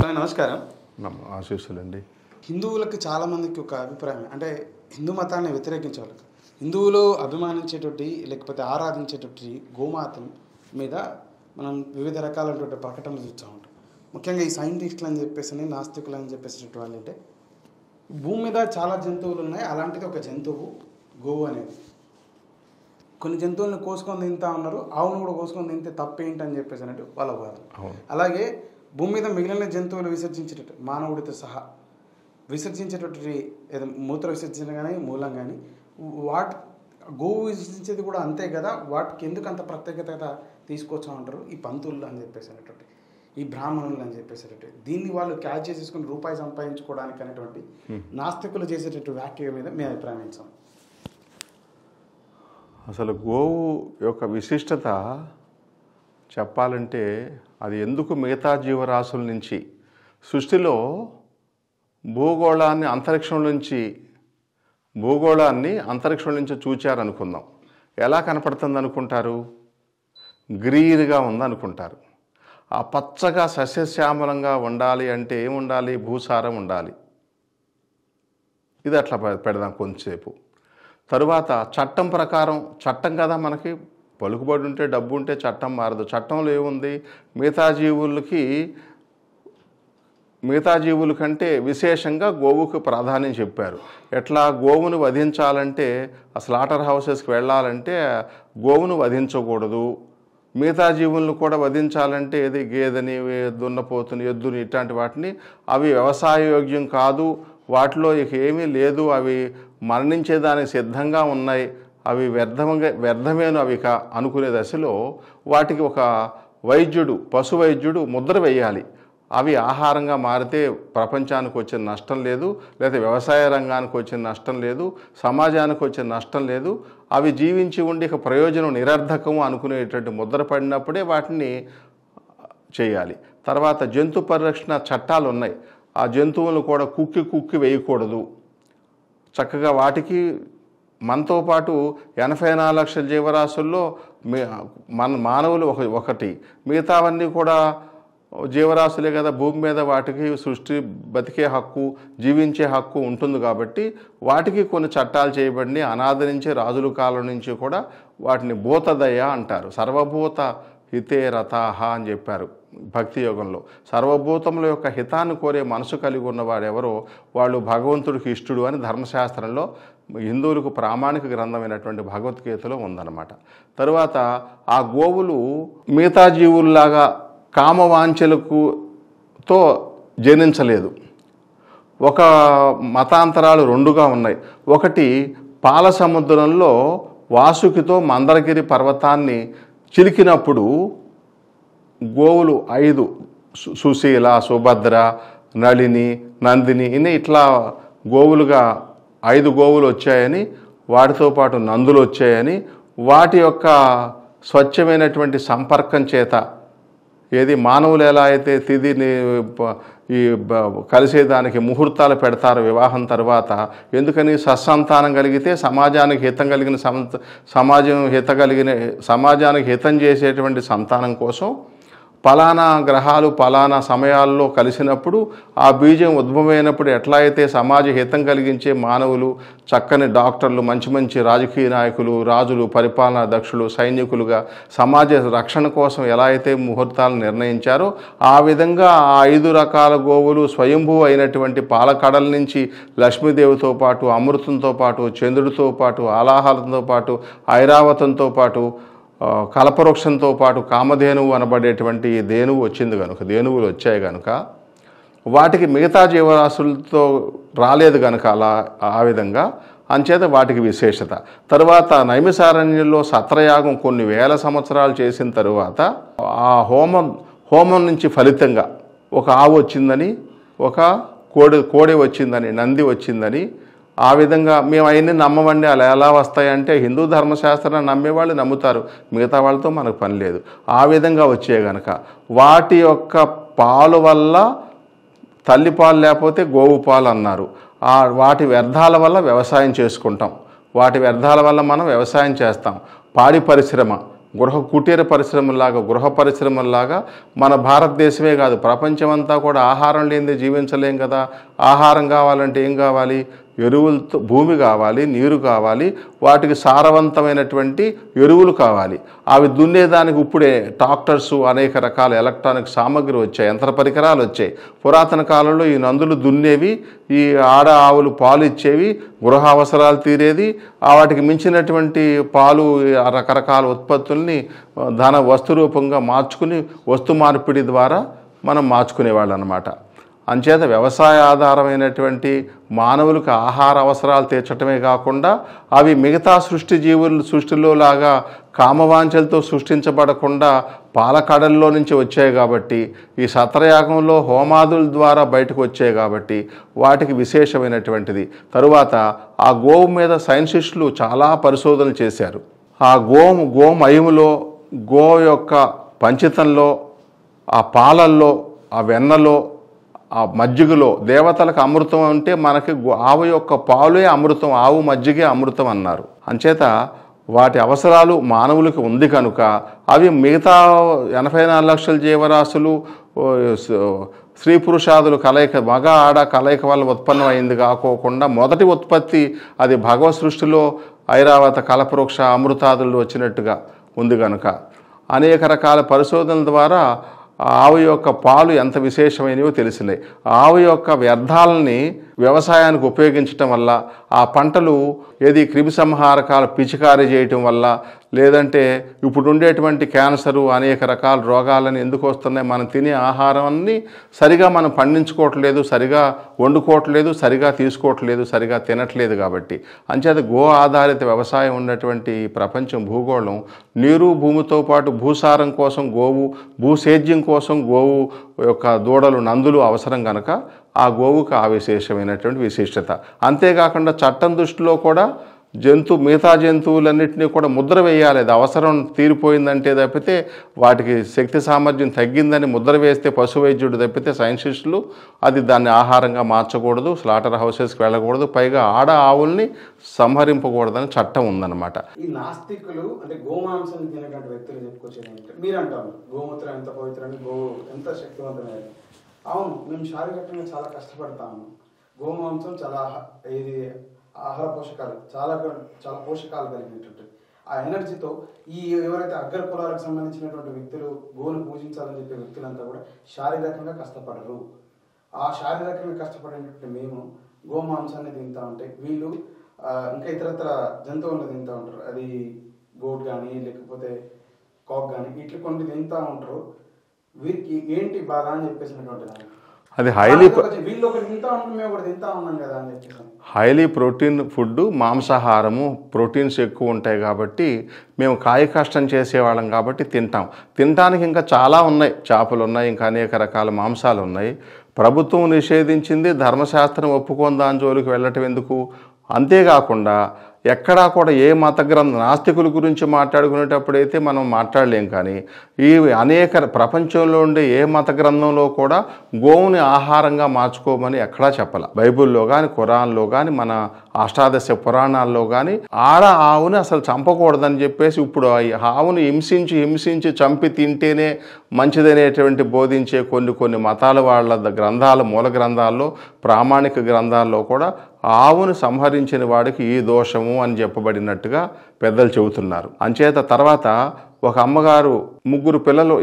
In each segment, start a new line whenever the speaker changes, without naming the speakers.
స్వామి నమస్కారం.
ఆశీస్సులండి.
హిందువులకు చాలామందికి ఒక అభిప్రాయం, అంటే హిందూ మతాన్ని వ్యతిరేకించే వాళ్ళకి హిందువులు అభిమానించేటువంటి లేకపోతే ఆరాధించేటువంటి గోమాత మీద మనం వివిధ రకాలైనటువంటి ప్రకటనలు చూస్తూ ఉంటాం. ముఖ్యంగా ఈ సైంటిస్టులు అని చెప్పేసి నాస్తికులు అని చెప్పేసేటువంటి వాళ్ళు అంటే భూమి మీద చాలా జంతువులు ఉన్నాయి, అలాంటిది ఒక జంతువు గోవు అనేది. కొన్ని జంతువులను కోసుకొని తింటా ఉన్నారు, ఆవును కూడా కోసుకొని తింటే తప్పేంటి అని చెప్పేసి అన్నట్టు వాళ్ళ వాదన. అలాగే భూమి మీద మిగిలిన జంతువులు విసర్జించేటట్టు మానవుడితో సహా విసర్జించేటటువంటి ఏదో మూత్ర విసర్జన కానీ మూలం కానీ వాటి గోవు విసర్జించేది కూడా అంతే కదా, వాటికి ఎందుకు అంత ప్రత్యేకత తీసుకొచ్చా ఉంటారు ఈ పంతులు అని చెప్పేసి అనేటువంటి ఈ బ్రాహ్మణులు అని చెప్పేసేటట్టు దీన్ని వాళ్ళు క్యాచ్ చేసేసుకుని రూపాయి సంపాదించుకోవడానికి అనేటువంటి నాస్తికులు చేసేటట్టు వ్యాఖ్య మీద మీ అభిప్రాయం ఏంటి?
అసలు గోవు యొక్క విశిష్టత చెప్పాలంటే అది ఎందుకు మిగతా జీవరాశుల నుంచి సృష్టిలో భూగోళాన్ని అంతరిక్షం నుంచి చూచారనుకుందాం. ఎలా కనపడుతుంది అనుకుంటారు? గ్రీన్గా ఉందనుకుంటారు. ఆ పచ్చగా సస్యశ్యామలంగా ఉండాలి అంటే ఏముండాలి? భూసారం ఉండాలి. ఇది అట్లా పెడదాం కొంచెంసేపు. తరువాత చట్టం ప్రకారం, చట్టం కదా మనకి, పలుకుబడి ఉంటే డబ్బు ఉంటే చట్టం మారదు. చట్టంలో ఏముంది? మిగతా జీవుల కంటే విశేషంగా గోవుకు ప్రాధాన్యం చెప్పారు. ఎట్లా గోవును వధించాలంటే స్లాటర్ హౌసెస్కి వెళ్ళాలంటే గోవును వధించకూడదు. మిగతా జీవులను కూడా వధించాలంటే ఏది గేదెని, దున్నపోతుని, ఎద్దుని ఇట్లాంటి వాటిని అవి వ్యవసాయయోగ్యం కాదు, వాటిలో ఇక ఏమీ లేదు, అవి మరణించేదానికి సిద్ధంగా ఉన్నాయి, అవి వ్యర్థమేను అవి అనుకునే దశలో వాటికి ఒక వైద్యుడు, పశు వైద్యుడు ముద్ర వేయాలి. అవి ఆహారంగా మారితే ప్రపంచానికి వచ్చిన నష్టం లేదు, లేదా వ్యవసాయ రంగానికి వచ్చిన నష్టం లేదు, సమాజానికి వచ్చిన నష్టం లేదు, అవి జీవించి ఉండి ఇక ప్రయోజనం నిరర్ధకము అనుకునేటువంటి ముద్ర పడినప్పుడే వాటిని చేయాలి. తర్వాత జంతు పరిరక్షణ చట్టాలు ఉన్నాయి. ఆ జంతువులను కూడా కుక్కి వేయకూడదు. చక్కగా వాటికి మనతో పాటు 84 లక్షల జీవరాశుల్లో మానవులు ఒకటి, మిగతావన్నీ కూడా జీవరాశులే కదా. భూమి మీద వాటికి సృష్టి బతికే హక్కు, జీవించే హక్కు ఉంటుంది కాబట్టి వాటికి కొన్ని చట్టాలు చేయబడి అనాది నుంచి రాజుల కాలం నుంచి కూడా వాటిని భూతదయ అంటారు. సర్వభూత హితే రథాహ అని చెప్పారు భక్తి యోగంలో. సర్వభూతముల యొక్క హితాన్ని కోరే మనసు కలిగి ఉన్నవాడెవరో వాళ్ళు భగవంతుడికి ఇష్టడు అని ధర్మశాస్త్రంలో హిందువులకు ప్రామాణిక గ్రంథమైనటువంటి భగవద్గీతలో ఉందన్నమాట. తరువాత ఆ గోవులు మిగతా జీవుల్లాగా కామవాంఛలతో జనించలేదు. ఒక మతాంతరాలు రెండుగా ఉన్నాయి. ఒకటి, పాల సముద్రంలో వాసుకితో మందరగిరి పర్వతాన్ని చిలికినప్పుడు గోవులు 5 సుశీల, సుభద్ర, నళిని, నందిని ఇట్లా గోవులుగా 5 గోవులు వచ్చాయని, వాటితో పాటు నందులు వచ్చాయని, వాటి యొక్క స్వచ్ఛమైనటువంటి సంపర్కం చేత ఏది మానవులు ఎలా అయితే తిథిని ఈ కలిసేదానికి ముహూర్తాలు పెడతారు వివాహం తర్వాత, ఎందుకని సత్సంతానం కలిగితే సమాజానికి హితం చేసేటువంటి సంతానం కోసం పలానా గ్రహాలు పలానా సమయాల్లో కలిసినప్పుడు ఆ బీజం ఉద్భవమైనప్పుడు ఎట్లా అయితే సమాజ హితం కలిగించే మానవులు, చక్కని డాక్టర్లు, మంచి రాజకీయ నాయకులు, రాజులు, పరిపాలనా దక్షులు, సైనికులుగా సమాజ రక్షణ కోసం ఎలా అయితే ముహూర్తాలు నిర్ణయించారో ఆ విధంగా ఆ 5 రకాల గోవులు స్వయంభూ అయినటువంటి పాలకడల నుంచి లక్ష్మీదేవితో పాటు, అమృతంతో పాటు, చంద్రుడితో పాటు, ఆలాహలంతో పాటు, ఐరావతంతో పాటు, కల్పవృక్షంతో పాటు కామధేనువు అనబడేటువంటి ధేనువు వచ్చింది కనుక, ధేనువులు వచ్చాయి కనుక వాటికి మిగతా జీవరాశులతో రాలేదు కనుక అలా ఆ విధంగా అంచేత వాటికి విశేషత. తరువాత నైమిసారణ్యంలో సత్రయాగం కొన్ని వేల సంవత్సరాలు చేసిన తరువాత ఆ హోమం నుంచి ఫలితంగా ఒక ఆవు వచ్చిందని, ఒక కోడి వచ్చిందని, నంది వచ్చిందని, ఆ విధంగా మేము అవన్నీ నమ్మవండి, అలా ఎలా వస్తాయంటే హిందూ ధర్మశాస్త్రాన్ని నమ్మేవాళ్ళు నమ్ముతారు, మిగతా వాళ్ళతో మనకు పని లేదు. ఆ విధంగా వచ్చే గనక వాటి యొక్క పాలు వల్ల తల్లి పాలు లేకపోతే గోవు పాలు అన్నారు. వాటి వ్యర్థాల వల్ల వ్యవసాయం చేసుకుంటాం, వాటి వ్యర్థాల వల్ల మనం వ్యవసాయం చేస్తాం. పాడి పరిశ్రమ కుటీర పరిశ్రమలాగా, గృహ పరిశ్రమలాగా మన భారతదేశమే కాదు ప్రపంచమంతా కూడా ఆహారం లేనిదే జీవించలేం కదా. ఆహారం కావాలంటే ఏం కావాలి? ఎరువులతో భూమి కావాలి, నీరు కావాలి, వాటికి సారవంతమైనటువంటి ఎరువులు కావాలి. అవి దున్నేదానికి ఇప్పుడే ట్రాక్టర్సు, అనేక రకాల ఎలక్ట్రానిక్ సామగ్రి వచ్చాయి, యంత్ర పరికరాలు వచ్చాయి. పురాతన కాలంలో ఈ నందులు దున్నేవి, ఈ ఆడ ఆవులు పాలు ఇచ్చేవి, గృహ అవసరాలు తీరేది. వాటికి మించినటువంటి పాలు రకరకాల ఉత్పత్తుల్ని వస్తు రూపంగా మార్చుకుని వస్తు మార్పిడి ద్వారా మనం మార్చుకునేవాళ్ళు అన్నమాట. అంచేత వ్యవసాయ ఆధారమైనటువంటి మానవులకు ఆహార అవసరాలు తీర్చడమే కాకుండా అవి మిగతా సృష్టిలో లాగా కామవాంఛలతో సృష్టించబడకుండా పాలకడల్లో నుంచి వచ్చాయి కాబట్టి, ఈ సత్రయాగంలో హోమాదుల ద్వారా బయటకు వచ్చాయి కాబట్టి వాటికి విశేషమైనటువంటిది. తరువాత ఆ గోవు మీద సైంటిస్టులు చాలా పరిశోధనలు చేశారు. ఆ గోమయములో, గో యొక్క పంచితంలో, ఆ పాలల్లో, ఆ వెన్నలో, ఆ మజ్జిగలో దేవతలకు అమృతం అంటే మనకి ఆవు యొక్క పాలే అమృతం, ఆవు మజ్జిగే అమృతం అన్నారు. అంచేత వాటి అవసరాలు మానవులకు ఉంది కనుక అవి మిగతా 84 లక్షల జీవరాశులు స్త్రీ పురుషాదులు కలయిక, మగ ఆడ కలయిక వల్ల ఉత్పన్నం అయింది కాకోకుండా మొదటి ఉత్పత్తి అది భగవత్ సృష్టిలో ఐరావత కల్పవృక్ష అమృతాదులు వచ్చినట్టుగా ఉంది కనుక అనేక రకాల పరిశోధనల ద్వారా ఆవు యొక్క పాలు ఎంత విశేషమైనవో తెలిసినాయి. ఆవు యొక్క వ్యర్థాలని వ్యవసాయానికి ఉపయోగించటం వల్ల ఆ పంటలు ఏది క్రిమి సంహారకాలు పిచికారీ చేయటం వల్ల, లేదంటే ఇప్పుడు ఉండేటువంటి క్యాన్సరు అనేక రకాల రోగాలని ఎందుకు వస్తున్నాయి? మనం తినే ఆహారాన్ని సరిగా మనం పండించుకోవట్లేదు, సరిగా వండుకోవట్లేదు, సరిగా తీసుకోవట్లేదు, సరిగా తినట్లేదు కాబట్టి. అంచేత గో ఆధారిత వ్యవసాయం ఉన్నటువంటి ప్రపంచం భూగోళం నీరు భూమితో పాటు భూసారం కోసం గోవు, భూసేద్యం కోసం గోవు యొక్క దూడలు నందులు అవసరం కనుక ఆ గోవుకు ఆ విశేషమైనటువంటి విశిష్టత. అంతేకాకుండా చట్టం దృష్టిలో కూడా మిగతా జంతువులన్నింటినీ కూడా ముద్ర వేయాలి. అది అవసరం తీరిపోయిందంటే తప్పితే, వాటికి శక్తి సామర్థ్యం తగ్గిందని ముద్ర వేస్తే పశు వైద్యుడు తప్పితే సైంటిస్టులు అది దాన్ని ఆహారంగా మార్చకూడదు, స్లాటర్ హౌసెస్కి వెళ్ళకూడదు, పైగా ఆడ ఆవుల్ని సంహరింపకూడదని చట్టం ఉందన్నమాట.
ఈ నాస్తికులు అంటే గోమాంసం తినటువంటి వ్యక్తులు చెప్పుకొచ్చేది మీరు అంటారు గోమూత్రం ఎంత పవిత్రని, గో ఎంత శక్తివంతమైనది. అవును, మేము శారీరకంగా చాలా కష్టపడతాము. గోమాంసం చాలా ఇది ఆహార పోషకాలు చాలా పోషకాలు కలిగినటువంటి ఆ ఎనర్జీతో ఈ ఎవరైతే అగ్ర కులాలకు సంబంధించినటువంటి వ్యక్తులు గోను పూజించాలని చెప్పే వ్యక్తులంతా కూడా శారీరకంగా కష్టపడరు. ఆ శారీరకంగా కష్టపడేటువంటి మేము గోమాంసాన్ని తింటా ఉంటే వీళ్ళు ఇంకా ఇతరత్ర జంతువులను తింటూ ఉంటారు. అది గోట్ కానీ లేకపోతే కాక్ కానీ ఇట్లా కొన్ని తింటూ ఉంటారు. వీరికి ఏంటి బాధ అని చెప్పేసినటువంటి
అది హైలీ ప్రోటీన్ ఫుడ్, మాంసాహారము, ప్రోటీన్స్ ఎక్కువ ఉంటాయి కాబట్టి మేము కాయ కష్టం చేసేవాళ్ళం కాబట్టి తినటానికి ఇంకా చాలా ఉన్నాయి. చేపలు ఉన్నాయి, ఇంకా అనేక రకాల మాంసాలు ఉన్నాయి. ప్రభుత్వం నిషేధించింది, ధర్మశాస్త్రం ఒప్పుకొని దాని జోలికి వెళ్ళటం ఎందుకు? అంతేకాకుండా ఎక్కడా కూడా ఏ మత గ్రంథం నాస్తికుల గురించి మాట్లాడుకునేటప్పుడైతే మనం మాట్లాడలేం, కానీ ఈ అనేక ప్రపంచంలో ఉండే ఏ మత గ్రంథంలో కూడా గోవుని ఆహారంగా మార్చుకోమని ఎక్కడా చెప్పాల. బైబిల్లో కానీ, ఖురాన్లో కానీ, మన అష్టాదశ పురాణాల్లో కానీ ఆవుని అసలు చంపకూడదని చెప్పేసి ఇప్పుడు ఆవుని హింసించి చంపి తింటేనే మంచిదనేటువంటి బోధించే కొన్ని మతాల వాళ్ళ గ్రంథాలు, మూల గ్రంథాల్లో, ప్రామాణిక గ్రంథాల్లో కూడా ఆవును సంహరించిన వాడికి ఈ దోషము అని చెప్పబడినట్టుగా పెద్దలు చెబుతున్నారు. అంచేత తర్వాత ఒక అమ్మగారు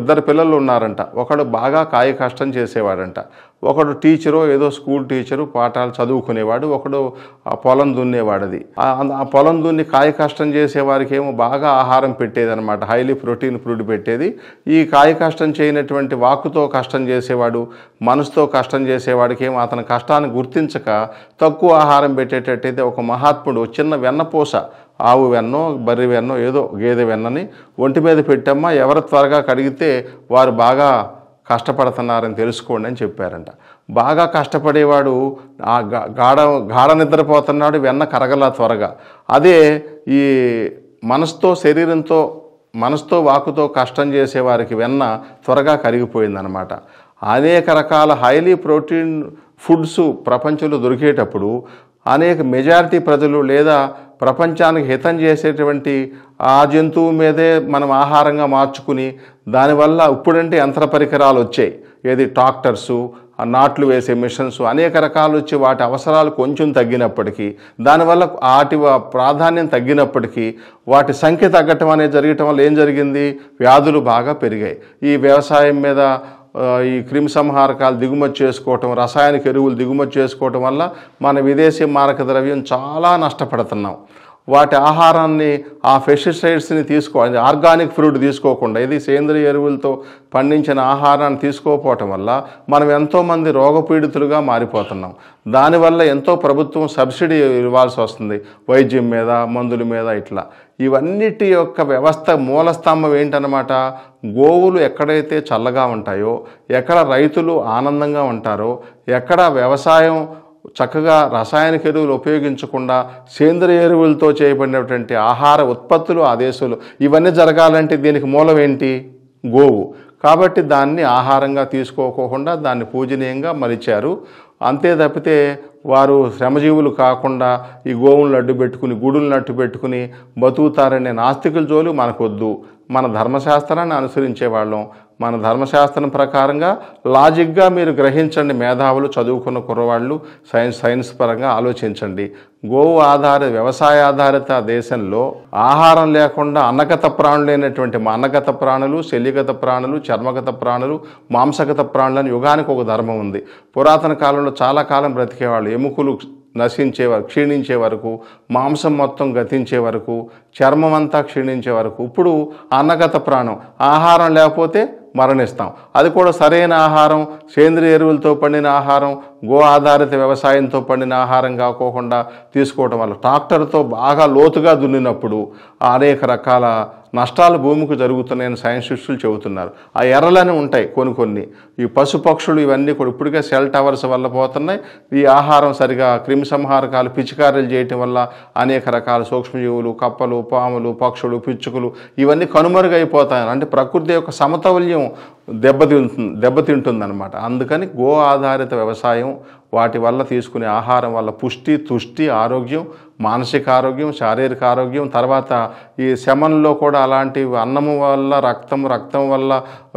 ఇద్దరు పిల్లలు ఉన్నారంట. ఒకడు బాగా కాయ కష్టం చేసేవాడంట, ఒకడు టీచరు, ఏదో స్కూల్ టీచరు, పాఠాలు చదువుకునేవాడు, ఒకడు పొలం దున్నేవాడది. ఆ పొలం దున్ని కాయ కష్టం చేసేవారికి ఏమో బాగా ఆహారం పెట్టేదనమాట, హైలీ ప్రోటీన్ ఫుడ్ పెట్టేది. ఈ కాయ కష్టం చేయనటువంటి వాక్కుతో కష్టం చేసేవాడు, మనసుతో కష్టం చేసేవాడికి ఏమో అతని కష్టాన్ని గుర్తించక తక్కువ ఆహారం పెట్టేటట్టయితే ఒక మహాత్ముడు చిన్న వెన్నపూస, ఆవు వెన్నో బర్రె వెన్నో ఏదో గేదె వెన్నని ఒంటి మీద పెట్టమ్మా, ఎవరు త్వరగా కడిగితే వారు బాగా కష్టపడుతున్నారని తెలుసుకోండి అని చెప్పారంట. బాగా కష్టపడేవాడు గాఢ నిద్రపోతున్నాడు, వెన్న కరగలా త్వరగా. అదే ఈ మనసుతో వాకుతో కష్టం చేసేవారికి వెన్న త్వరగా కరిగిపోయిందనమాట. అనేక రకాల హైలీ ప్రోటీన్ ఫుడ్స్ ప్రపంచంలో దొరికేటప్పుడు అనేక మెజారిటీ ప్రజలు లేదా ప్రపంచానికి హితం చేసేటువంటి ఆ జంతువు మీదే మనం ఆహారంగా మార్చుకుని దానివల్ల ఇప్పుడంటే యంత్ర పరికరాలు వచ్చాయి, ఏది ట్రాక్టర్సు, నాట్లు వేసే మిషన్స్ అనేక రకాలు వచ్చి వాటి అవసరాలు కొంచెం తగ్గినప్పటికీ, దానివల్ల వాటి ప్రాధాన్యం తగ్గినప్పటికీ వాటి సంఖ్య తగ్గటం అనేది జరగటం వల్ల ఏం జరిగింది, వ్యాధులు బాగా పెరిగాయి. ఈ వ్యవసాయం మీద ఈ క్రిమి సంహారకాలు దిగుమతి చేసుకోవటం, రసాయనిక ఎరువులు దిగుమతి చేసుకోవటం వల్ల మన విదేశీ మారక ద్రవ్యం చాలా నష్టపడుతున్నాం. వాటి ఆహారాన్ని ఆ పెస్టిసైడ్స్ని తీసుకోవాలి, ఆర్గానిక్ ఫ్రూట్ తీసుకోకుండా ఇది సేంద్రియ ఎరువులతో పండించిన ఆహారాన్ని తీసుకోకపోవటం వల్ల మనం ఎంతోమంది రోగపీడితులుగా మారిపోతున్నాం. దానివల్ల ఎంతో ప్రభుత్వం సబ్సిడీ ఇవ్వాల్సి వస్తుంది వైద్యం మీద, మందుల మీద. ఇట్లా ఇవన్నిటి యొక్క వ్యవస్థ మూలస్తంభం ఏంటన్నమాట, గోవులు ఎక్కడైతే చల్లగా ఉంటాయో, ఎక్కడ రైతులు ఆనందంగా ఉంటారో, ఎక్కడ వ్యవసాయం చక్కగా రసాయనిక ఎరువులు ఉపయోగించకుండా సేంద్రియ ఎరువులతో చేయబడినటువంటి ఆహార ఉత్పత్తులు, ఆదేశాలు ఇవన్నీ జరగాలంటే దీనికి మూలం ఏంటి, గోవు. కాబట్టి దాన్ని ఆహారంగా తీసుకోకుండా దాన్ని పూజనీయంగా మలిచారు. అంతే తప్పితే వారు శ్రమజీవులు కాకుండా ఈ గోవులను అడ్డు పెట్టుకుని, గుడులను అడ్డు పెట్టుకుని బతుకుతారనే నాస్తికుల జోలు మనకొద్దు. మన ధర్మశాస్త్రాన్ని అనుసరించే వాళ్ళం. మన ధర్మశాస్త్రం ప్రకారంగా లాజిక్గా మీరు గ్రహించండి. మేధావులు, చదువుకున్న కుర్రవాళ్ళు సైన్స్ పరంగా ఆలోచించండి. గోవు ఆధారిత వ్యవసాయ ఆధారిత దేశంలో ఆహారం లేకుండా అన్నగత ప్రాణులైనటువంటి అన్నగత ప్రాణులు, శల్యగత ప్రాణులు, చర్మగత ప్రాణులు, మాంసగత ప్రాణులని యుగానికి ఒక ధర్మం ఉంది. పురాతన కాలంలో చాలా కాలం బ్రతికేవాళ్ళు. ఎముకలు నశించే వరకు, క్షీణించే వరకు, మాంసం మొత్తం గతించే వరకు, చర్మం అంతా క్షీణించే వరకు. ఇప్పుడు అన్నగత ప్రాణం, ఆహారం లేకపోతే మరణిస్తాం. అది కూడా సరైన ఆహారం, సేంద్రియ ఎరువులతో పండిన ఆహారం, గో ఆధారిత వ్యవసాయంతో పండిన ఆహారం కాకోకుండా తీసుకోవటం వల్ల ట్రాక్టర్తో బాగా లోతుగా దున్నినప్పుడు అనేక రకాల నష్టాలు భూమికి జరుగుతున్నాయని సైంటిస్టులు చెబుతున్నారు. ఆ ఎర్రలని ఉంటాయి కొన్ని. ఈ పశుపక్షులు ఇవన్నీ కూడా ఇప్పటికే సెల్ టవర్స్ వల్ల పోతున్నాయి. ఈ ఆహారం సరిగా క్రిమి సంహారకాలు పిచికారీలు చేయటం వల్ల అనేక రకాల సూక్ష్మజీవులు, కప్పలు, పాములు, పక్షులు, పిచ్చుకలు ఇవన్నీ కనుమరుగైపోతాయి. అంటే ప్రకృతి యొక్క సమతౌల్యం దెబ్బతింటుందన్నమాట. అందుకని గో ఆధారిత వ్యవసాయం, వాటి వల్ల తీసుకునే ఆహారం వల్ల పుష్టి, తుష్టి, ఆరోగ్యం, మానసిక ఆరోగ్యం, శారీరక ఆరోగ్యం. తర్వాత ఈ శమనంలో కూడా అలాంటి అన్నము వల్ల రక్తం వల్ల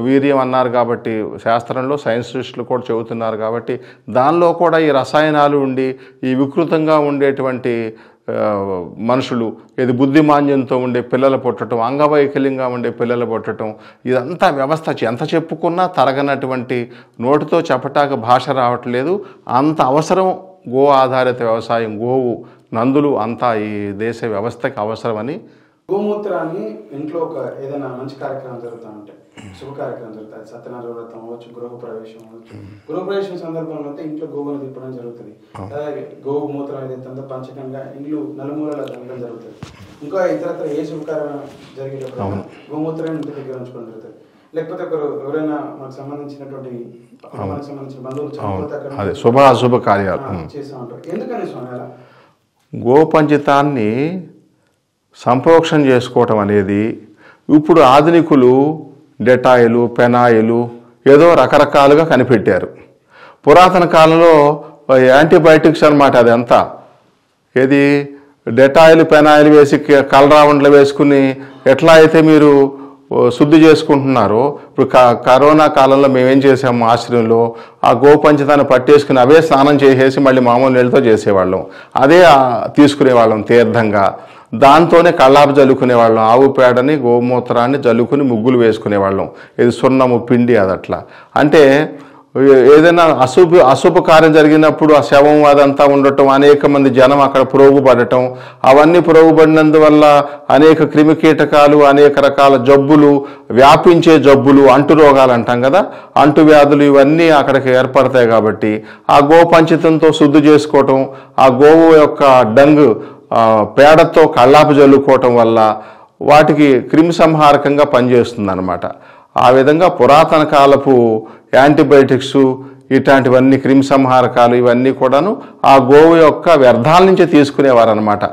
వీర్యం అన్నారు కాబట్టి శాస్త్రంలో సైంటిస్టులు కూడా చెబుతున్నారు. కాబట్టి దానిలో కూడా ఈ రసాయనాలు ఉండి ఈ వికృతంగా ఉండేటువంటి మనుషులు, ఇది బుద్ధిమాంద్యంతో ఉండే పిల్లలు పుట్టడం, అంగవైకల్యంగా ఉండే పిల్లలు పుట్టడం, ఇదంతా వ్యవస్థ ఎంత చెప్పుకున్నా తరగనటువంటి, నోటితో చెప్పటానికి భాష రావట్లేదు. అంత అవసరం గో ఆధారిత వ్యవసాయం, గోవు, నందులు అంతా ఈ దేశ వ్యవస్థకి అవసరమని.
గోమూత్రాన్ని ఇంట్లో ఏదైనా మంచి కార్యక్రమం జరుగుతూ ఉంటే, శుభ కార్యక్రమం జరుగుతుంది, సత్యనారాయణ వ్రతం అవ్వచ్చు, గృహప్రవేశం అవ్వచ్చు. గృహప్రవేశం సందర్భంలో అయితే ఇంట్లో గోవును తిప్పడం జరుగుతుంది. అలాగే గోవు మూత్రం ఏదైతే పంచకంగా ఇంట్లో నలుమూలల జరగడం జరుగుతుంది. ఇంకా ఇతరత్ర ఏ శుభకార్యం జరిగేటప్పుడు గోమూత్రాన్ని ఇంటి దగ్గర ఉంచుకోవడం జరుగుతుంది. లేకపోతే ఎవరైనా మనకు సంబంధించినటువంటి బంధువులు
చనిపోతే శుభ కార్యాలు
చేస్తూ ఉంటారు. ఎందుకని స్వామి అలా
గోపంచితాన్ని సంప్రోక్షణ చేసుకోవటం అనేది? ఇప్పుడు ఆధునికులు డెటాయిలు, పెనాయిలు ఏదో రకరకాలుగా కనిపెట్టారు. పురాతన కాలంలో యాంటీబయాటిక్స్ అన్నమాట. అదంతా ఏది డెటాయిల్, పెనాయిల్ వేసి కలరావండ్లు వేసుకుని ఎట్లా అయితే మీరు శుద్ధి చేసుకుంటున్నారో, ఇప్పుడు కరోనా కాలంలో మేమేం చేసాము, ఆశ్రయంలో ఆ గోపంచదాన్ని పట్టేసుకుని అవే స్నానం చేసేసి మళ్ళీ మామూలు నీళ్ళతో చేసేవాళ్ళం. అదే తీసుకునేవాళ్ళం తీర్థంగా. దాంతోనే కళ్ళాపు జల్లుకునేవాళ్ళం. ఆవు పేడని, గోమూత్రాన్ని జల్లుకుని ముగ్గులు వేసుకునేవాళ్ళం. ఇది సున్నము, పిండి, అదట్లా. అంటే ఏదైనా అశుభ కార్యం జరిగినప్పుడు ఆ శవం అదంతా ఉండటం, అనేక మంది జనం అక్కడ ప్రోగుపడటం, అవన్నీ ప్రోగుపడినందువల్ల అనేక క్రిమికీటకాలు, అనేక రకాల జబ్బులు, వ్యాపించే జబ్బులు, అంటు రోగాలు అంటాం కదా, అంటు వ్యాధులు ఇవన్నీ అక్కడికి ఏర్పడతాయి. కాబట్టి ఆ గోపంచితంతో శుద్ధి చేసుకోవటం, ఆ గోవు యొక్క డంగ్ పేడతో కళ్ళాపు జల్లుకోవటం వల్ల వాటికి క్రిమి సంహారకంగా పనిచేస్తుంది అన్నమాట. ఆ విధంగా పురాతన కాలపు యాంటీబయాటిక్స్ ఇట్లాంటివన్నీ క్రిమి సంహారకాలు ఇవన్నీ కూడాను ఆ గోవు యొక్క వ్యర్థాల నుంచి తీసుకునేవారు అనమాట.